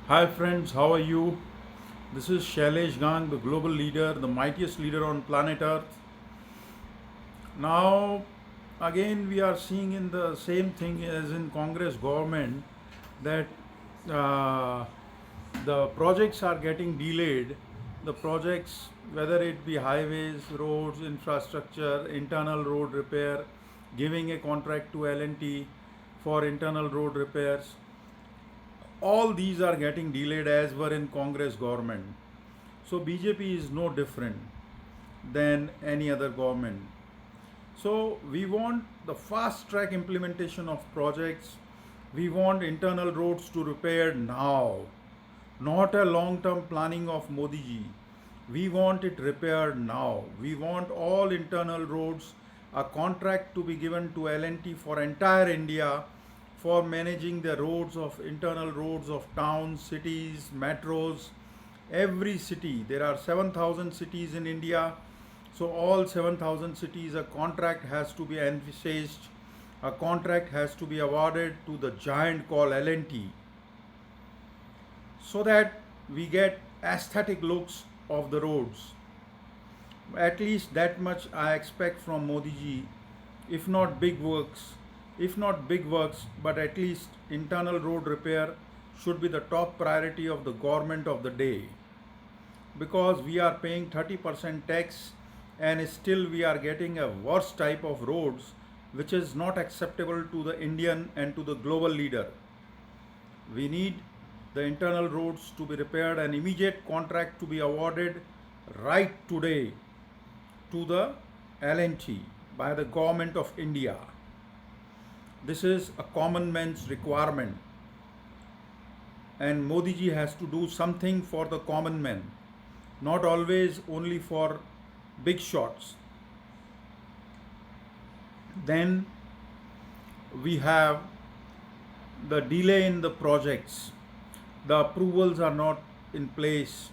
Hi friends, how are you? This is Shailesh Gang, the global leader, the mightiest leader on planet Earth. Now, again, we are seeing in the same thing as in Congress government that uh, the projects are getting delayed. The projects, whether it be highways, roads, infrastructure, internal road repair, giving a contract to L&T for internal road repairs, all these are getting delayed as were in Congress government. So BJP is no different than any other government. So we want the fast track implementation of projects. We want internal roads to repair now, not a long term planning of Modi ji. We want it repaired now. We want all internal roads, a contract to be given to L&T for entire India for managing the roads of internal roads of towns, cities, metros, every city. There are 7,000 cities in India. So all 7,000 cities, a contract has to be envisaged. A contract has to be awarded to the giant called L&T so that we get aesthetic looks of the roads. At least that much I expect from Modi ji, if not big works, but at least internal road repair should be the top priority of the government of the day, because we are paying 30% tax and still we are getting a worse type of roads which is not acceptable to the Indian and to the global leader. We need the internal roads to be repaired and immediate contract to be awarded right today to the L&T by the government of India. This is a common man's requirement, and Modi ji has to do something for the common man, not always only for big shots. Then we have the delay in the projects. The approvals are not in place.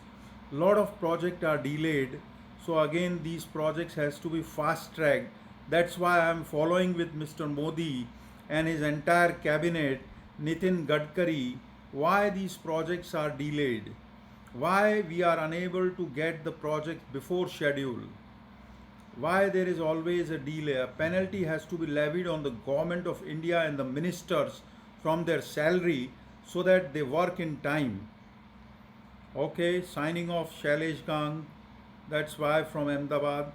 Lot of projects are delayed. So again, these projects has to be fast tracked. That's why I am following with Mr. Modi and his entire cabinet, Nitin Gadkari, why these projects are delayed, why we are unable to get the project before schedule, why there is always a delay. A penalty has to be levied on the government of India and the ministers from their salary so that they work in time. Okay, signing off, Shailesh Gang. That's why from Ahmedabad.